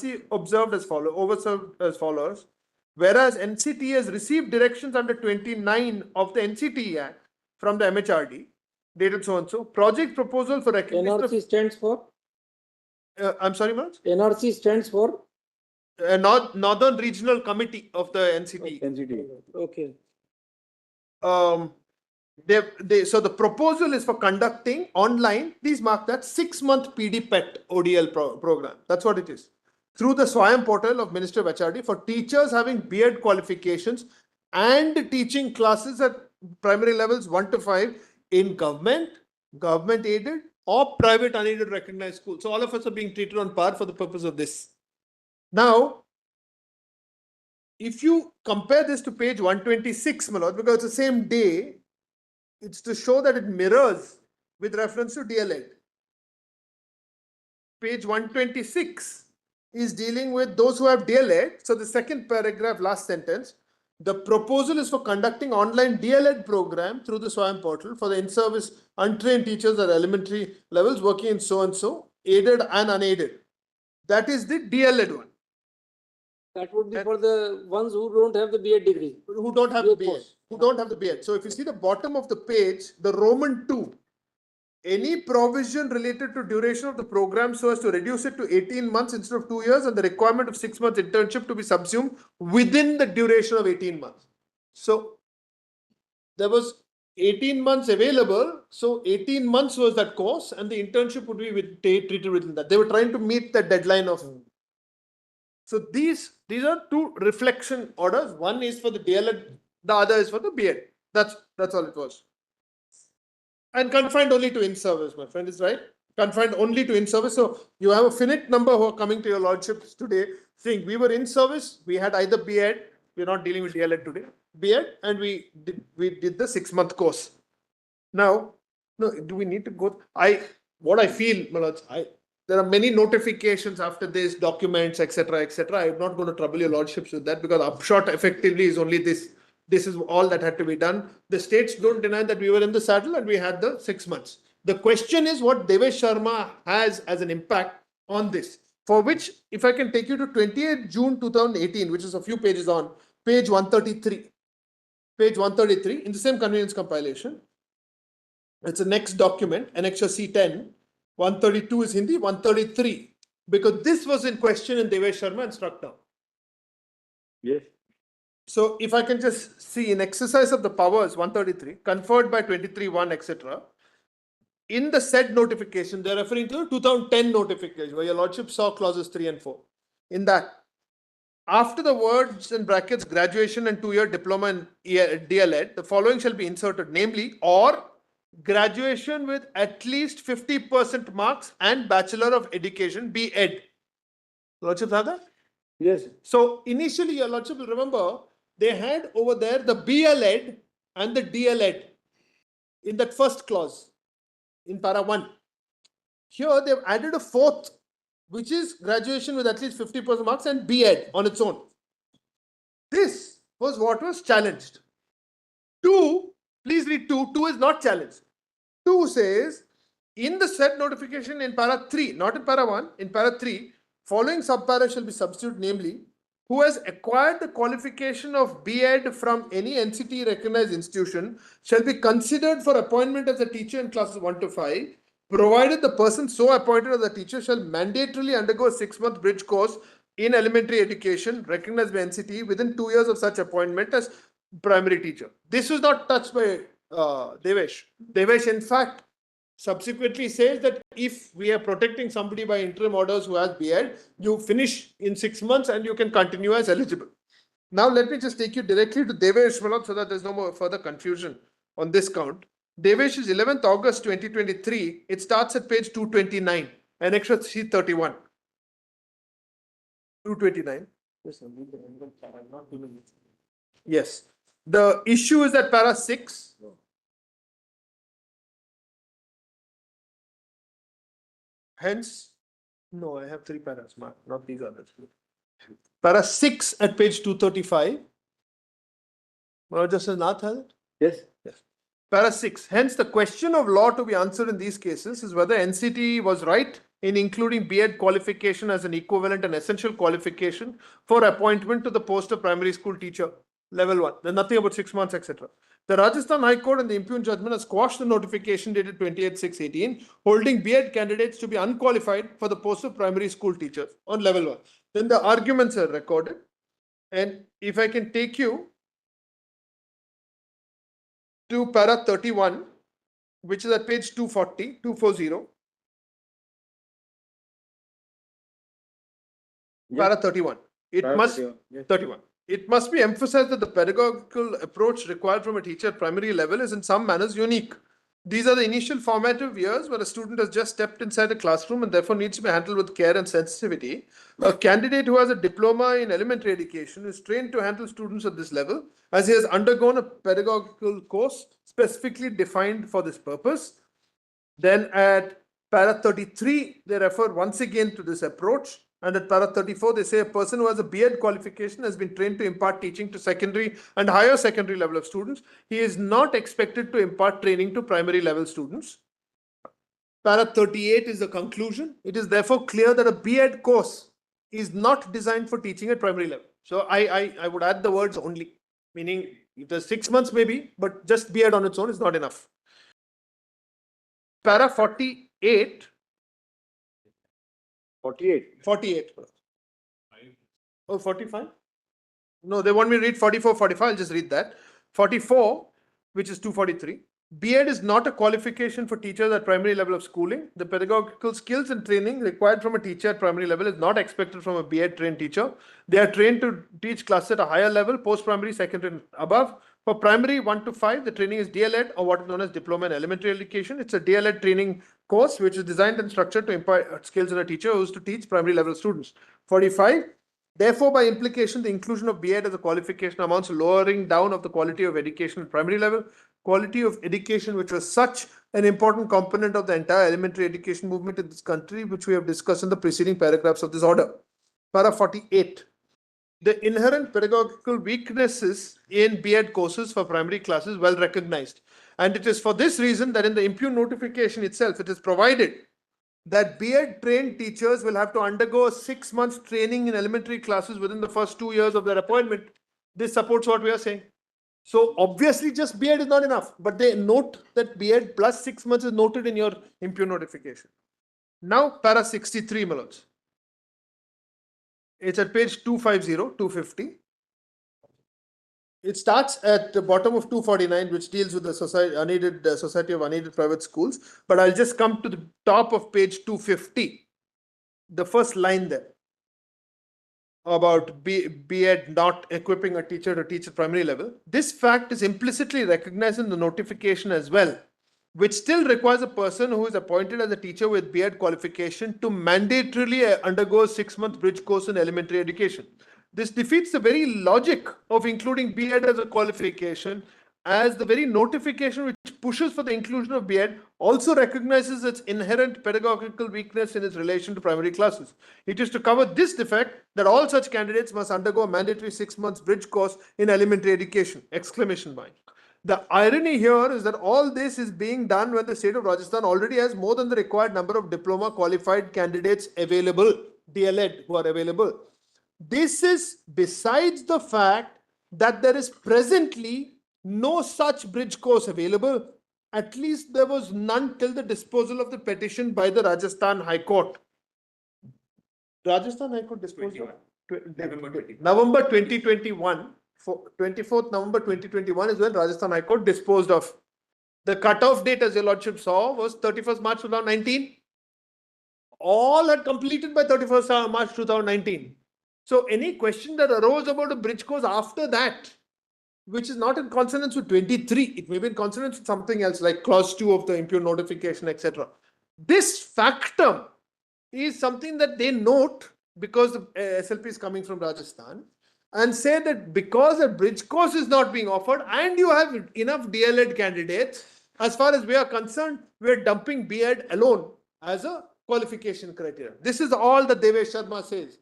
RC observed as follows. Whereas NCT has received directions under 29 of the NCT Act from the MHRD, dated so and so. Project proposal for recognition. NRC stands for? I'm sorry, Manoj? NRC stands for? Northern Regional Committee of the NCT. NCT. Okay. So the proposal is for conducting online, please mark that, 6-month PD-PET ODL program. That's what it is. Through the Swayam portal of Ministry of HRD for teachers having B.Ed qualifications and teaching classes at primary levels 1 to 5 in government aided or private unaided recognized schools. So all of us are being treated on par for the purpose of this. Now, if you compare this to page 126, Manoj, because it's the same day, it's to show that it mirrors with reference to DLED. Page 126 is dealing with those who have DLED. So the second paragraph, last sentence, the proposal is for conducting online DLED program through the Swayam portal for the in-service untrained teachers at elementary levels working in so-and-so, aided and unaided. That is the DLED one. That would be for the ones who don't have the B.Ed degree. Who don't have the B.Ed. Who don't have the B.Ed. So if you see the bottom of the page, the Roman 2, any provision related to duration of the program so as to reduce it to 18 months instead of 2 years and the requirement of 6 months internship to be subsumed within the duration of 18 months. So there was 18 months available. So 18 months was that course and the internship would be treated within that. They were trying to meet the deadline of. So these are two reflection orders. One is for the DLED, the other is for the B.Ed. That's all it was. And confined only to in-service, my friend is right. Confined only to in-service. So you have a finite number who are coming to your lordships today saying we were in service, we had either B.Ed, we're not dealing with DLED today, B.Ed, and we did the 6-month course. Now, no, do we need to go? What I feel, Manoj, there are many notifications after this, documents, etc., etc. I'm not going to trouble your lordships with that because upshot effectively is only this. This is all that had to be done. The states don't deny that we were in the saddle and we had the 6 months. The question is what Devesh Sharma has as an impact on this, for which, if I can take you to 28 June 2018, which is a few pages on, page 133. Page 133 in the same convenience compilation. It's the next document, Annexure C10. 132 is Hindi, 133. Because this was in question in Devesh Sharma and struck down. Yes. So if I can just see in exercise of the powers 133 conferred by 23(1), etc. In the said notification, they're referring to the 2010 notification where your lordship saw clauses 3 and 4. In that, after the words in brackets graduation and 2-year diploma in DLED, the following shall be inserted, namely, or graduation with at least 50% marks and Bachelor of Education, B.Ed. Lordship have that? Yes. So initially, your lordship will remember, they had over there the BLED and the DLED in that first clause in para 1. Here they've added a fourth, which is graduation with at least 50% marks and B.Ed on its own. This was what was challenged. 2, please read 2. 2 is not challenged. 2 says, in the said notification in para 3, not in para 1, in para 3, following subpara shall be substituted, namely, who has acquired the qualification of B.Ed from any NCT recognized institution shall be considered for appointment as a teacher in classes 1 to 5, provided the person so appointed as a teacher shall mandatorily undergo a 6-month bridge course in elementary education recognized by NCT within 2 years of such appointment as primary teacher. This was not touched by Devesh. Devesh, in fact, subsequently says that if we are protecting somebody by interim orders who has B.Ed, you finish in 6 months and you can continue as eligible. Now, let me just take you directly to Devesh Manoj so that there's no more further confusion on this count. Devesh is 11th August 2023. It starts at page 229, Annexure C31. 229. Yes. The issue is that para 6. Hence, no, I have 3 paras, not these others. Para 6 at page 235. Manoj Justice Nath has it? Yes. Yes. Para 6. Hence, the question of law to be answered in these cases is whether NCT was right in including B.Ed qualification as an equivalent and essential qualification for appointment to the post of primary school teacher, level 1. There's nothing about 6 months, etc. The Rajasthan High Court and the impugned judgment has quashed the notification dated 28/6/18, holding B.Ed candidates to be unqualified for the post of primary school teachers on level 1. Then the arguments are recorded. And if I can take you to para 31, which is at page 240. Para 31. It must 31. It must be emphasized that the pedagogical approach required from a teacher at primary level is in some manners unique. These are the initial formative years where a student has just stepped inside the classroom and therefore needs to be handled with care and sensitivity. A candidate who has a diploma in elementary education is trained to handle students at this level, as he has undergone a pedagogical course specifically defined for this purpose. Then at para 33, they refer once again to this approach. And at para 34, they say a person who has a B.Ed qualification has been trained to impart teaching to secondary and higher secondary level of students. He is not expected to impart training to primary level students. Para 38 is the conclusion. It is therefore clear that a B.Ed course is not designed for teaching at primary level. So I would add the words only, meaning if there's 6 months maybe, but just B.Ed on its own is not enough. Para 48. 48. Oh, 45? No, they want me to read 44, 45. I'll just read that. 44, which is 243. B.Ed is not a qualification for teachers at primary level of schooling. The pedagogical skills and training required from a teacher at primary level is not expected from a B.Ed trained teacher. They are trained to teach classes at a higher level, post-primary, secondary, and above. For primary 1 to 5, the training is DLED, or what is known as Diploma in Elementary Education. It's a DLED training course which is designed and structured to impart skills in a teacher who is to teach primary level students. 45. Therefore, by implication, the inclusion of B.Ed as a qualification amounts to lowering down of the quality of education at primary level. Quality of education, which was such an important component of the entire elementary education movement in this country, which we have discussed in the preceding paragraphs of this order. Para 48. The inherent pedagogical weaknesses in B.Ed courses for primary classes well recognized. And it is for this reason that in the impugned notification itself, it is provided that B.Ed trained teachers will have to undergo a 6 months training in elementary classes within the first 2 years of their appointment. This supports what we are saying. So obviously just B.Ed is not enough, but they note that B.Ed plus 6 months is noted in your impugned notification. Now para 63, my lords. It's at page 250, 250. It starts at the bottom of 249, which deals with the Society of Unaided Private Schools. But I'll just come to the top of page 250. The first line there about B.Ed not equipping a teacher to teach at primary level. This fact is implicitly recognized in the notification as well, which still requires a person who is appointed as a teacher with B.Ed qualification to mandatorily undergo a 6-month bridge course in elementary education. This defeats the very logic of including B.Ed as a qualification, as the very notification which pushes for the inclusion of B.Ed also recognizes its inherent pedagogical weakness in its relation to primary classes. It is to cover this defect that all such candidates must undergo a mandatory 6 months bridge course in elementary education! Exclamation mark. The irony here is that all this is being done when the state of Rajasthan already has more than the required number of diploma qualified candidates available, DLED, who are available. This is besides the fact that there is presently no such bridge course available. At least there was none till the disposal of the petition by the Rajasthan High Court. Rajasthan High Court disposed November 2021. 24th November 2021 is when Rajasthan High Court disposed of. The cutoff date, as your lordship saw, was 31st March 2019. All had completed by 31st March 2019. So any question that arose about a bridge course after that, which is not in consonance with 23, it may be in consonance with something else like clause 2 of the impugned notification, etc. This factum is something that they note because the SLP is coming from Rajasthan, and say that because a bridge course is not being offered and you have enough DLED candidates, as far as we are concerned, we are dumping B.Ed alone as a qualification criteria. This is all that Devesh Sharma says.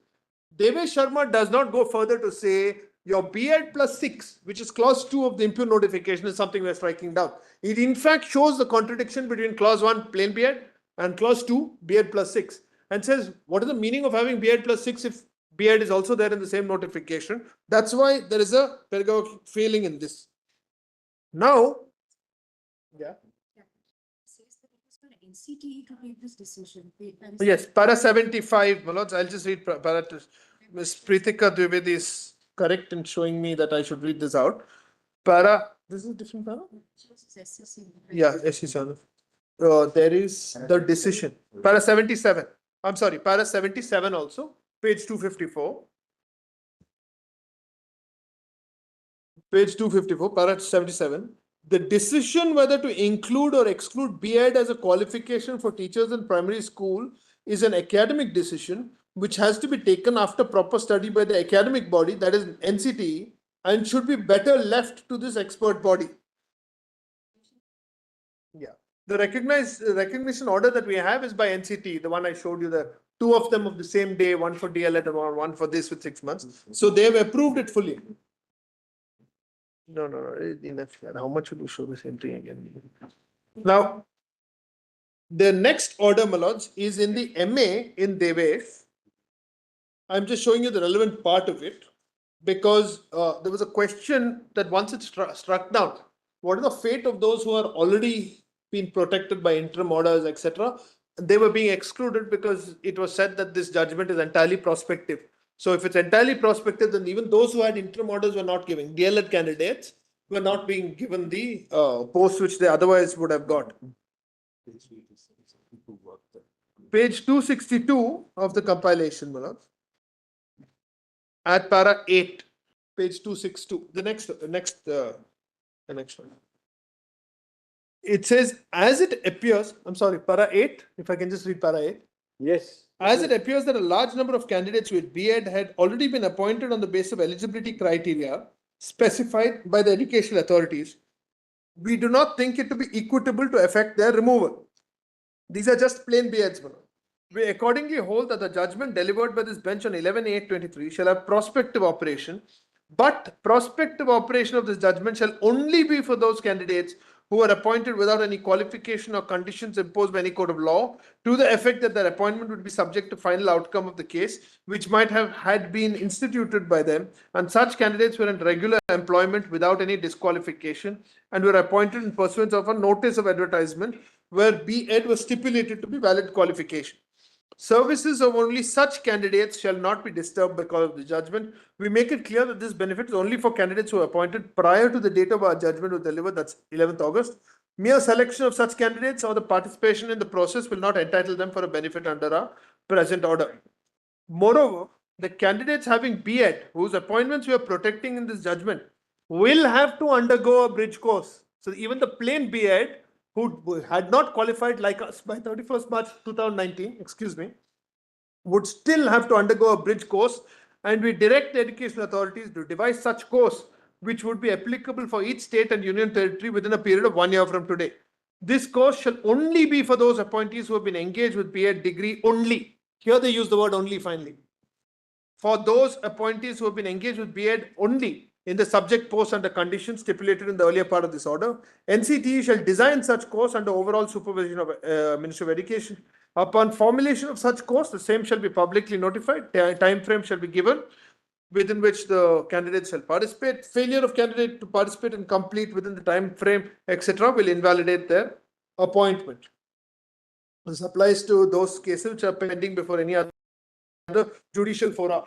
Devesh Sharma does not go further to say your B.Ed plus 6, which is clause 2 of the impugned notification, is something we are striking down. It in fact shows the contradiction between clause 1, plain B.Ed, and clause 2, B.Ed plus 6. and says, what is the meaning of having B.Ed plus 6 if B.Ed is also there in the same notification? That's why there is a pedagogical failing in this. Now, yeah. Says that it was for NCTE to take this decision. Yes, para 75, my lords, I'll just read para to Ms. Pritika Dwivedi is correct in showing me that I should read this out. Para, this is a different para? Yeah, SC7. There is the decision. Para 77. I'm sorry, para 77 also, page 254. Page 254, para 77. The decision whether to include or exclude B.Ed as a qualification for teachers in primary school is an academic decision which has to be taken after proper study by the academic body, that is NCTE, and should be better left to this expert body. Yeah. The recognition order that we have is by NCTE, the one I showed you, the two of them of the same day, one for DLED and one for this with 6 months. So they have approved it fully. No, enough. How much will you show the same thing again? Now, the next order, my lords, is in the MA in Devesh. I'm just showing you the relevant part of it because there was a question that once it's struck down, what is the fate of those who are already been protected by interim orders, etc.? They were being excluded because it was said that this judgment is entirely prospective. So if it's entirely prospective, then even those who had interim orders were not giving. DLED candidates were not being given the posts which they otherwise would have got. Page 262 of the compilation, my lord. At para 8, page 262. The next one. It says, as it appears, I'm sorry, para 8, if I can just read para 8. Yes. As it appears that a large number of candidates with B.Ed had already been appointed on the basis of eligibility criteria specified by the educational authorities, we do not think it to be equitable to effect their removal. These are just plain B.Eds. We accordingly hold that the judgment delivered by this bench on 11/8/23 shall have prospective operation, but prospective operation of this judgment shall only be for those candidates who are appointed without any qualification or conditions imposed by any court of law, to the effect that their appointment would be subject to final outcome of the case, which might have had been instituted by them, and such candidates were in regular employment without any disqualification, and were appointed in pursuance of a notice of advertisement, where B.Ed was stipulated to be valid qualification. Services of only such candidates shall not be disturbed because of the judgment. We make it clear that this benefit is only for candidates who are appointed prior to the date of our judgment was delivered, that's 11th August. Mere selection of such candidates or the participation in the process will not entitle them for a benefit under our present order. Moreover, the candidates having B.Ed, whose appointments we are protecting in this judgment, will have to undergo a bridge course. So even the plain B.Ed, who had not qualified like us by 31st March 2019, would still have to undergo a bridge course, and we direct the educational authorities to devise such course which would be applicable for each state and union territory within a period of 1 year from today. This course shall only be for those appointees who have been engaged with B.Ed degree only. Here they use the word only finally. For those appointees who have been engaged with B.Ed only in the subject post under conditions stipulated in the earlier part of this order, NCTE shall design such course under overall supervision of Ministry of Education. Upon formulation of such course, the same shall be publicly notified. Time frame shall be given within which the candidates shall participate. Failure of candidate to participate and complete within the time frame, etc., will invalidate their appointment. This applies to those cases which are pending before any other judicial fora.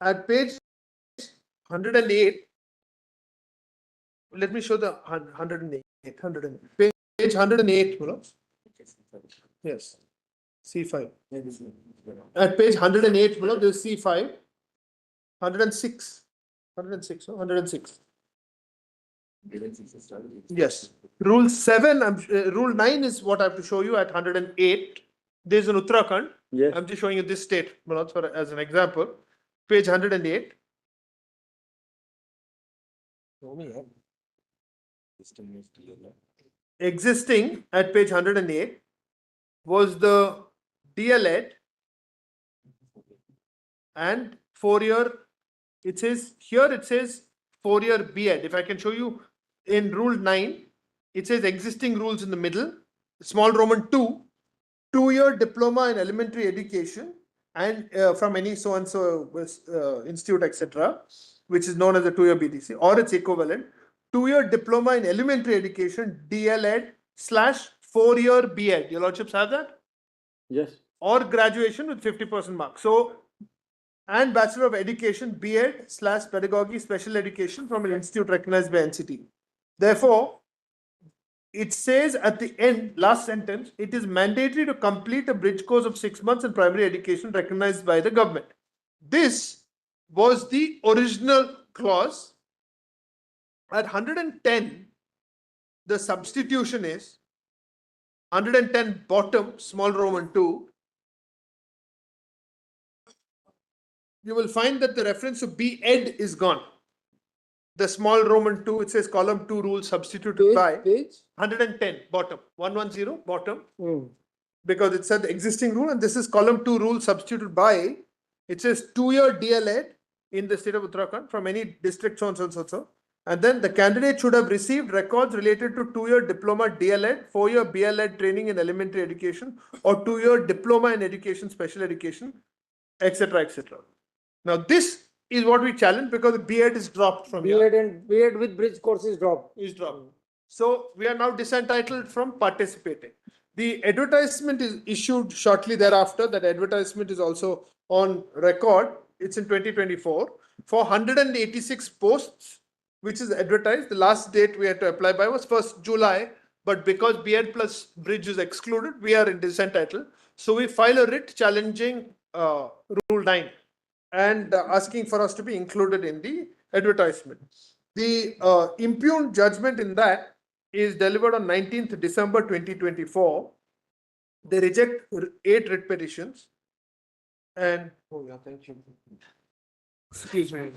At page 108, let me show the 108. Page 108, yes, C5. At page 108, there's C5, 106, 106. Yes. Rule 7, Rule 9 is what I have to show you at 108. There's an Uttarakhand. Yes. I'm just showing you this state, as an example. Page 108. Existing at page 108 was the DLED and 4-year. It says 4-year B.Ed. If I can show you in Rule 9, it says existing rules in the middle, small Roman 2 2-year diploma in elementary education and from any so and so institute, etc., which is known as a 2-year BTC or its equivalent. 2-year diploma in elementary education, DLEd / 4-year B.Ed. Your lordships have that? Yes. Or graduation with 50% mark. So, and Bachelor of Education, B.Ed / Pedagogy Special Education from an institute recognized by NCT. Therefore, it says at the end, last sentence, it is mandatory to complete a bridge course of 6 months in primary education recognized by the government. This was the original clause. At 110, the substitution is 110 bottom, small Roman 2. You will find that the reference to B.Ed is gone. The small Roman 2, it says column 2 rule substituted by Page? 110 bottom, 110 bottom, Hmm. because it said the existing rule, and this is column 2 rule substituted by, it says 2-year DLEd in the state of Uttarakhand from any district so and so and so and so. And then the candidate should have received records related to 2-year diploma DLEd, 4-year BLEd training in elementary education, or 2-year diploma in education, special education, etc., etc. Now this is what we challenge because B.Ed is dropped from here. B.Ed with bridge course is dropped. Is dropped. So we are now disentitled from participating. The advertisement is issued shortly thereafter. That advertisement is also on record. It's in 2024 for 186 posts, which is advertised. The last date we had to apply by was 1st July, but because B.Ed plus bridge is excluded, we are in disentitled. So we file a writ challenging Rule 9 and asking for us to be included in the advertisement. The impugned judgment in that is delivered on 19th December 2024. They reject 8 writ petitions. And, Oh, yeah, thank you. excuse me.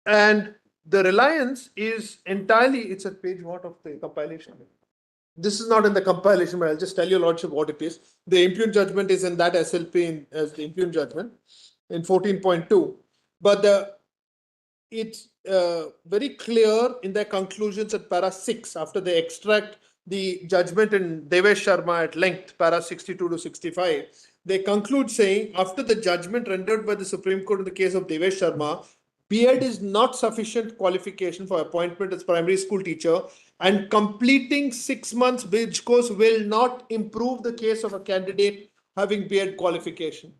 And the reliance is entirely, it's at page what of the compilation? This is not in the compilation, but I'll just tell your lordship what it is. The impugned judgment is in that SLP as the impugned judgment in 14.2. But it's very clear in their conclusions at para 6 after they extract the judgment in Devesh Sharma at length, para 62 to 65. They conclude saying, after the judgment rendered by the Supreme Court in the case of Devesh Sharma, B.Ed is not sufficient qualification for appointment as primary school teacher, and completing 6 months bridge course will not improve the case of a candidate having B.Ed qualification.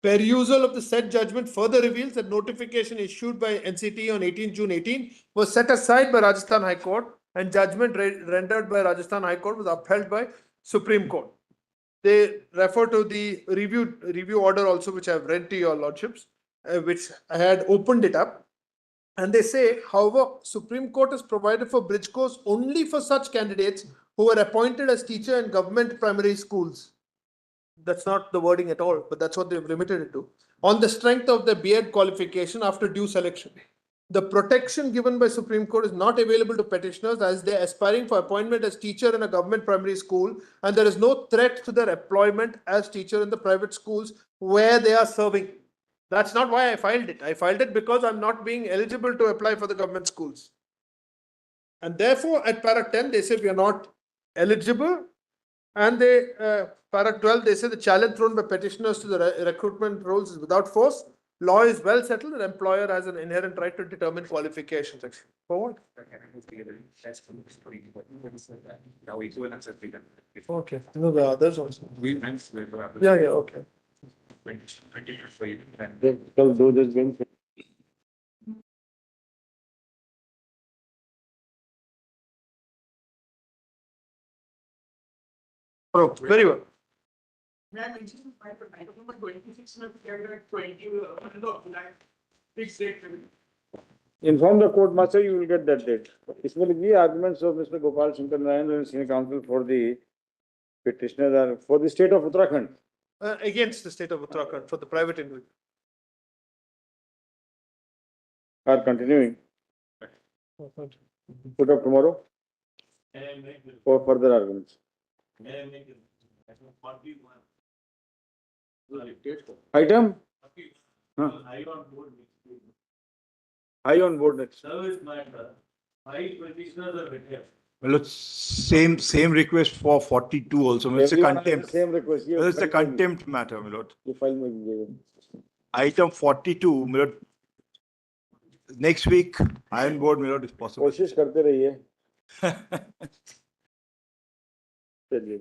Perusal of the said judgment further reveals that notification issued by NCT on 18 June 18 was set aside by Rajasthan High Court, and judgment rendered by Rajasthan High Court was upheld by Supreme Court. They refer to the review order also, which I have read to your lordships, which I had opened it up. And they say, however, Supreme Court has provided for bridge course only for such candidates who were appointed as teacher in government primary schools. That's not the wording at all, but that's what they've limited it to. On the strength of the B.Ed qualification after due selection. The protection given by Supreme Court is not available to petitioners as they are aspiring for appointment as teacher in a government primary school, and there is no threat to their employment as teacher in the private schools where they are serving. That's not why I filed it. I filed it because I'm not being eligible to apply for the government schools. And therefore, at para 10, they say we are not eligible. And they, para 12, they say the challenge thrown by petitioners to the recruitment roles is without force. Law is well settled, and employer has an inherent right to determine qualifications. Forward. Okay. No, the others also. Yeah, okay. Oh, very well. Inform the court martial, you will get that date. इसमें लिखिए arguments of Mr. Gopal Shankar Nayan and senior counsel for the petitioner are for the state of Uttarakhand. Against the state of Uttarakhand for the private individual. Are continuing. Put up tomorrow for further arguments. Item? Huh. High on board next. Service matter, 5 petitioners are retained. Well, same request for 42 also. It's a Everyone has the contempt. same request. Well, it's a contempt matter, my lord. ये file में दीजिएगा. Item 42, my lord. Next week, iron board, my lord, is possible. कोशिश करते रहिए. चलिए.